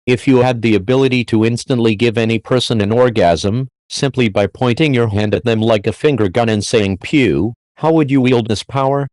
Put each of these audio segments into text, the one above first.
If you had the ability to instantly give any person an orgasm, simply by pointing your hand at them like a finger gun and saying pew, how would you wield this power?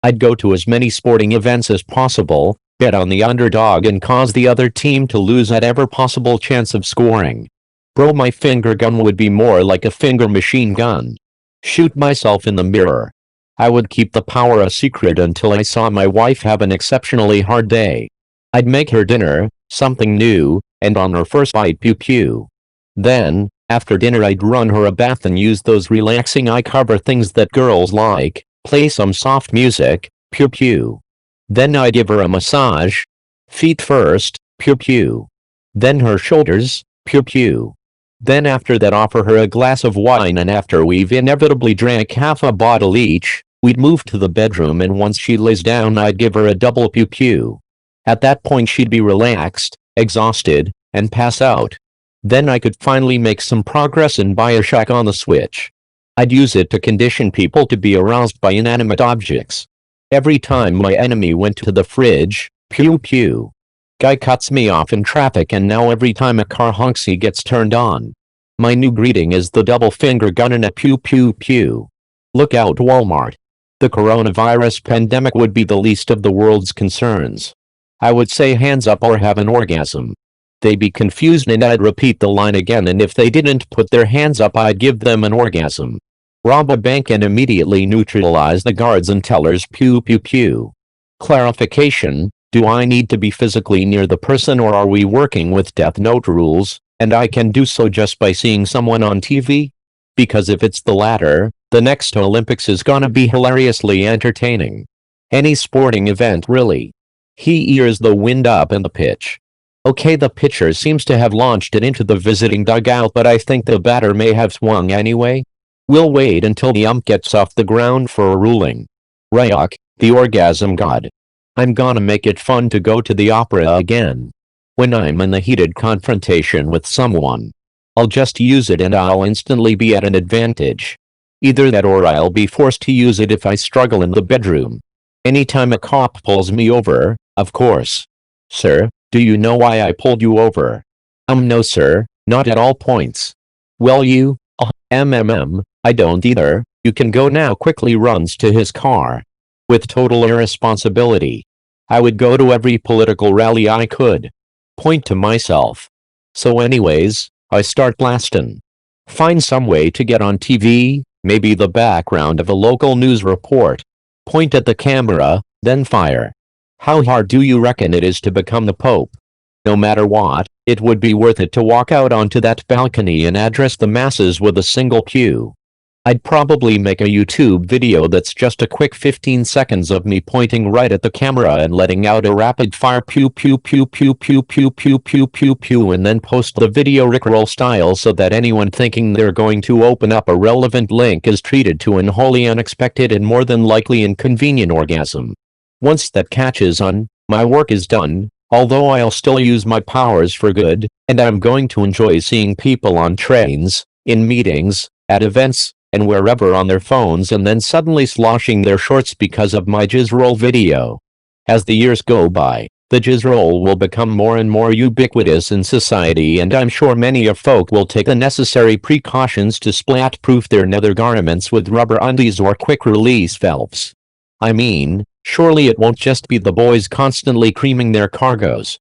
I'd go to as many sporting events as possible, bet on the underdog and cause the other team to lose at every possible chance of scoring. Bro, my finger gun would be more like a finger machine gun. Shoot myself in the mirror. I would keep the power a secret until I saw my wife have an exceptionally hard day. I'd make her dinner, something new, and on her first bite pew pew. Then, after dinner I'd run her a bath and use those relaxing eye cover things that girls like, play some soft music, pew pew. Then I'd give her a massage. Feet first, pew pew. Then her shoulders, pew pew. Then after that offer her a glass of wine, and after we've inevitably drank half a bottle each, we'd move to the bedroom, and once she lays down I'd give her a double pew pew. At that point she'd be relaxed, exhausted, and pass out. Then I could finally make some progress in Bioshock on the Switch. I'd use it to condition people to be aroused by inanimate objects. Every time my enemy went to the fridge, pew pew. Guy cuts me off in traffic, and now every time a car honks he gets turned on. My new greeting is the double finger gun and a pew pew pew. Look out, Walmart. The coronavirus pandemic would be the least of the world's concerns. I would say hands up or have an orgasm. They'd be confused and I'd repeat the line again, and if they didn't put their hands up I'd give them an orgasm. Rob a bank and immediately neutralize the guards and tellers, pew pew pew. Clarification: do I need to be physically near the person, or are we working with Death Note rules, and I can do so just by seeing someone on TV? Because if it's the latter, the next Olympics is gonna be hilariously entertaining. Any sporting event really. He ears the wind up and the pitch. Okay, the pitcher seems to have launched it into the visiting dugout, but I think the batter may have swung anyway. We'll wait until the ump gets off the ground for a ruling. Ryuk, the orgasm god. I'm gonna make it fun to go to the opera again. When I'm in the heated confrontation with someone, I'll just use it and I'll instantly be at an advantage. Either that or I'll be forced to use it if I struggle in the bedroom. Anytime a cop pulls me over, of course. Sir, do you know why I pulled you over? No sir, not at all points. Well I don't either. You can go now. Quickly runs to his car. With total irresponsibility. I would go to every political rally I could. Point to myself. So anyways, I start blasting. Find some way to get on TV, maybe the background of a local news report. Point at the camera, then fire. How hard do you reckon it is to become the Pope? No matter what, it would be worth it to walk out onto that balcony and address the masses with a single cue. I'd probably make a YouTube video that's just a quick 15 seconds of me pointing right at the camera and letting out a rapid fire pew pew pew pew pew pew pew pew pew pew, and then post the video Rickroll style so that anyone thinking they're going to open up a relevant link is treated to an wholly unexpected and more than likely inconvenient orgasm. Once that catches on, my work is done, although I'll still use my powers for good, and I'm going to enjoy seeing people on trains, in meetings, at events, and wherever on their phones, and then suddenly sloshing their shorts because of my jizzroll video. As the years go by, the jizzroll will become more and more ubiquitous in society, and I'm sure many of folk will take the necessary precautions to splat-proof their nether garments with rubber undies or quick-release valves. I mean, surely it won't just be the boys constantly creaming their cargos.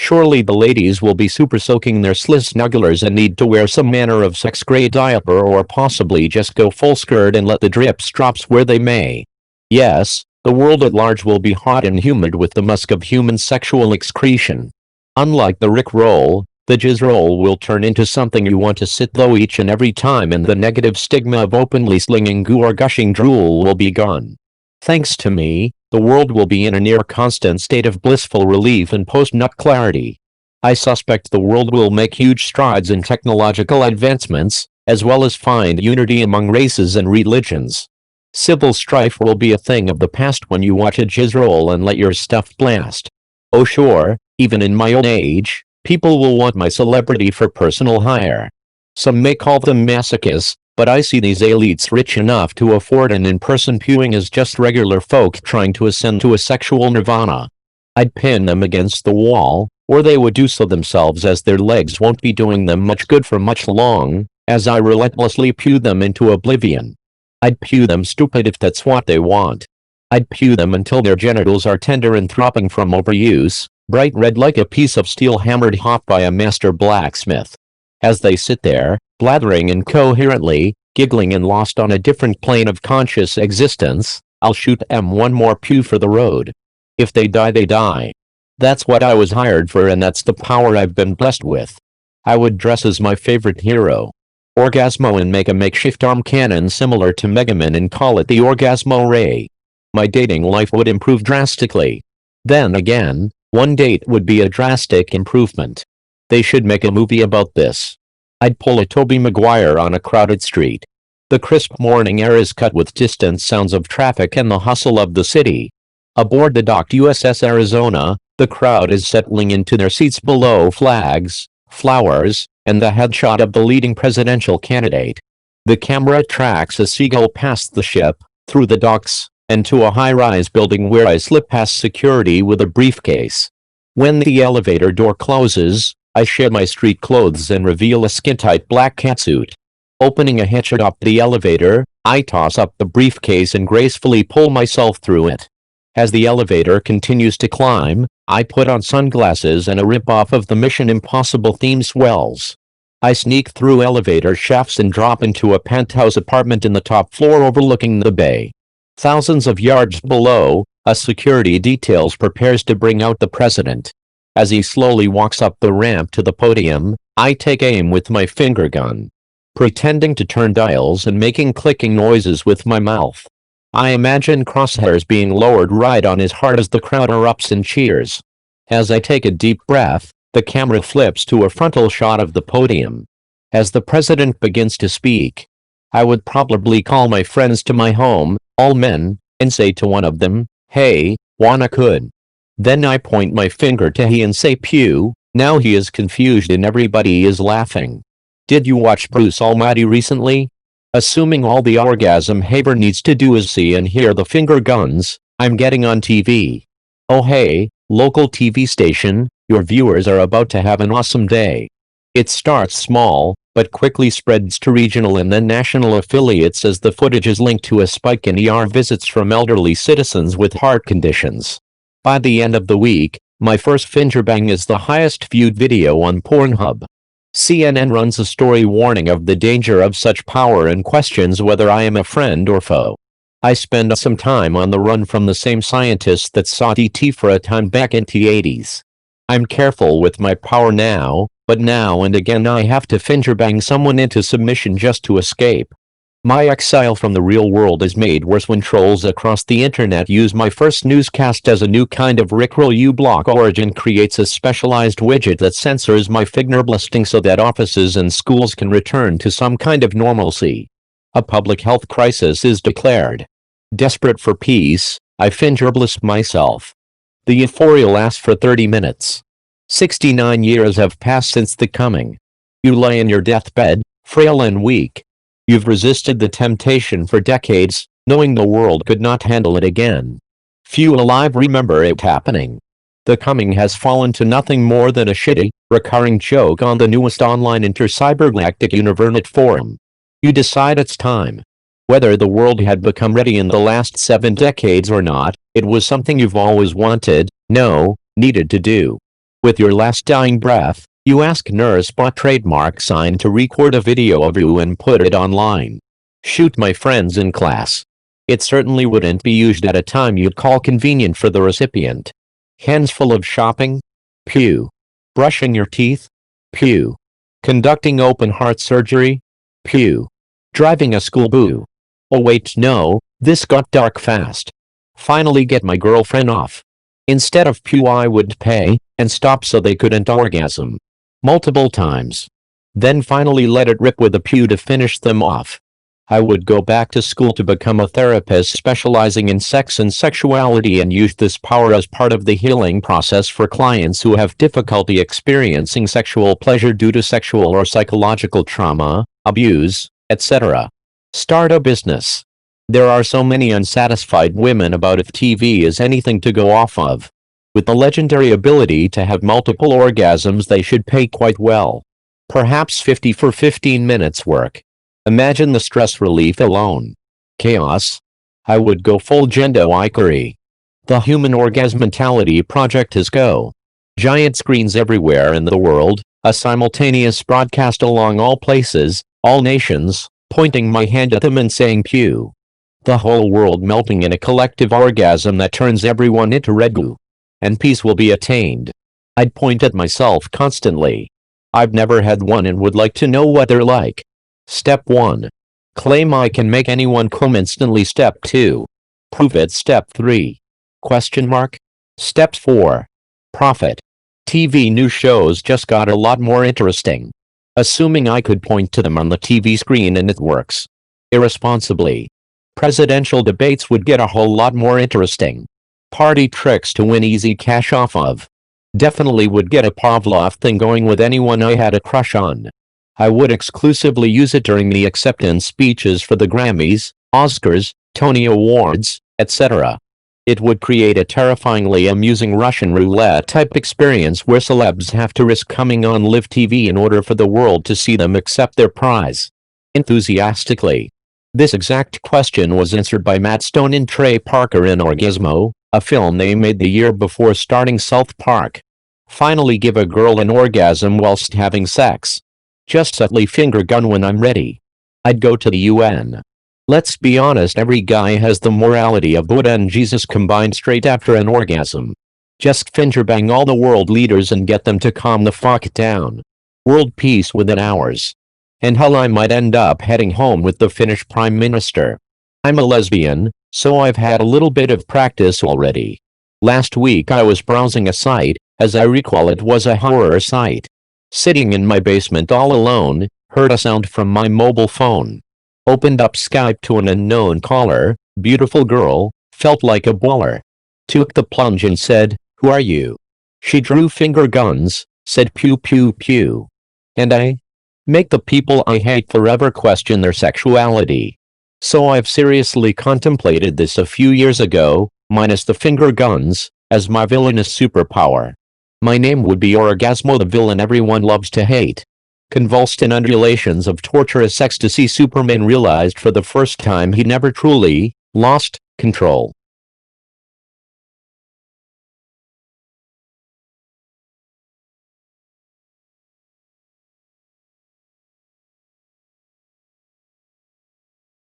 Surely the ladies will be super soaking their sliss snugglers and need to wear some manner of sex-grade diaper, or possibly just go full skirt and let the drips drops where they may. Yes, the world at large will be hot and humid with the musk of human sexual excretion. Unlike the Rickroll, the jizzroll will turn into something you want to sit though each and every time, and the negative stigma of openly slinging goo or gushing drool will be gone. Thanks to me, the world will be in a near constant state of blissful relief and post-nut clarity. I suspect the world will make huge strides in technological advancements, as well as find unity among races and religions. Civil strife will be a thing of the past when you watch a jizzroll and let your stuff blast. Oh sure, even in my own age, people will want my celebrity for personal hire. Some may call them masochists, But I see these elites rich enough to afford an in-person pewing as just regular folk trying to ascend to a sexual nirvana. I'd pin them against the wall, or they would do so themselves, as their legs won't be doing them much good for much long, as I relentlessly pew them into oblivion. I'd pew them stupid if that's what they want. I'd pew them until their genitals are tender and throbbing from overuse, bright red like a piece of steel hammered hot by a master blacksmith. As they sit there, blathering incoherently, giggling and lost on a different plane of conscious existence, I'll shoot them one more pew for the road. If they die, they die. That's what I was hired for, and that's the power I've been blessed with. I would dress as my favorite hero, Orgasmo, and make a makeshift arm cannon similar to Mega Man and call it the Orgasmo Ray. My dating life would improve drastically. Then again, one date would be a drastic improvement. They should make a movie about this. I'd pull a Tobey Maguire on a crowded street. The crisp morning air is cut with distant sounds of traffic and the hustle of the city. Aboard the docked USS Arizona, the crowd is settling into their seats below flags, flowers, and the headshot of the leading presidential candidate. The camera tracks a seagull past the ship, through the docks, and to a high-rise building where I slip past security with a briefcase. When the elevator door closes, I shed my street clothes and reveal a skin-tight black catsuit. Opening a hatch atop the elevator, I toss up the briefcase and gracefully pull myself through it. As the elevator continues to climb, I put on sunglasses and a rip-off of the Mission Impossible theme swells. I sneak through elevator shafts and drop into a penthouse apartment in the top floor overlooking the bay. Thousands of yards below, a security detail prepares to bring out the president. As he slowly walks up the ramp to the podium, I take aim with my finger gun, pretending to turn dials and making clicking noises with my mouth. I imagine crosshairs being lowered right on his heart as the crowd erupts and cheers. As I take a deep breath, the camera flips to a frontal shot of the podium. As the president begins to speak, I would probably call my friends to my home, all men, and say to one of them, "Hey, wanna could." Then I point my finger to he and say pew. Now he is confused and everybody is laughing. Did you watch Bruce Almighty recently? Assuming all the orgasm haver needs to do is see and hear the finger guns, I'm getting on TV. Oh hey, local TV station, your viewers are about to have an awesome day. It starts small, but quickly spreads to regional and then national affiliates as the footage is linked to a spike in ER visits from elderly citizens with heart conditions. By the end of the week, my first fingerbang is the highest viewed video on Pornhub. CNN runs a story warning of the danger of such power and questions whether I am a friend or foe. I spend some time on the run from the same scientists that sought ET for a time back in the 80s. I'm careful with my power now, but now and again I have to fingerbang someone into submission just to escape. My exile from the real world is made worse when trolls across the internet use my first newscast as a new kind of Rickroll. uBlock Origin creates a specialized widget that censors my fingerblasting so that offices and schools can return to some kind of normalcy. A public health crisis is declared. Desperate for peace, I fingerblast myself. The euphoria lasts for 30 minutes. 69 years have passed since the coming. You lay in your deathbed, frail and weak. You've resisted the temptation for decades, knowing the world could not handle it again. Few alive remember it happening. The coming has fallen to nothing more than a shitty, recurring joke on the newest online intercybergalactic Univernet forum. You decide it's time. Whether the world had become ready in the last 7 decades or not, it was something you've always wanted, needed to do. With your last dying breath, you ask NurseBot trademark sign to record a video of you and put it online. Shoot my friends in class. It certainly wouldn't be used at a time you'd call convenient for the recipient. Hands full of shopping? Pew. Brushing your teeth? Pew. Conducting open heart surgery? Pew. Driving a school boo. Oh wait, no, this got dark fast. Finally get my girlfriend off. Instead of pew I would pay, and stop so they couldn't orgasm. Multiple times. Then finally let it rip with a pew to finish them off. I would go back to school to become a therapist specializing in sex and sexuality and use this power as part of the healing process for clients who have difficulty experiencing sexual pleasure due to sexual or psychological trauma, abuse, etc. Start a business. There are so many unsatisfied women about if TV is anything to go off of. With the legendary ability to have multiple orgasms, they should pay quite well. Perhaps 50 for 15 minutes work. Imagine the stress relief alone. Chaos. I would go full Gendo Ikari. The Human Orgasmentality Project is go. Giant screens everywhere in the world, a simultaneous broadcast along all places, all nations, pointing my hand at them and saying pew. The whole world melting in a collective orgasm that turns everyone into red goo. And peace will be attained. I'd point at myself constantly. I've never had one and would like to know what they're like. Step 1. Claim I can make anyone come instantly. Step 2. Prove it. Step 3. Question mark? Step 4. Profit. TV news shows just got a lot more interesting. Assuming I could point to them on the TV screen and it works. Irresponsibly. Presidential debates would get a whole lot more interesting. Party tricks to win easy cash off of. Definitely would get a Pavlov thing going with anyone I had a crush on. I would exclusively use it during the acceptance speeches for the Grammys, Oscars, Tony Awards, etc. It would create a terrifyingly amusing Russian roulette type experience where celebs have to risk coming on live TV in order for the world to see them accept their prize. Enthusiastically. This exact question was answered by Matt Stone and Trey Parker in Orgasmo, a film they made the year before starting South Park. Finally give a girl an orgasm whilst having sex. Just subtly finger gun when I'm ready. I'd go to the UN. Let's be honest, every guy has the morality of Buddha and Jesus combined straight after an orgasm. Just finger bang all the world leaders and get them to calm the fuck down. World peace within hours. And hell, I might end up heading home with the Finnish Prime Minister. I'm a lesbian, so I've had a little bit of practice already. Last week I was browsing a site, as I recall it was a horror site. Sitting in my basement all alone, heard a sound from my mobile phone. Opened up Skype to an unknown caller, beautiful girl, felt like a baller. Took the plunge and said, "Who are you?" She drew finger guns, said pew pew pew. And I make the people I hate forever question their sexuality. So I've seriously contemplated this a few years ago, minus the finger guns, as my villainous superpower. My name would be Orgasmo, the villain everyone loves to hate. Convulsed in undulations of torturous ecstasy, Superman realized for the first time he never truly lost control.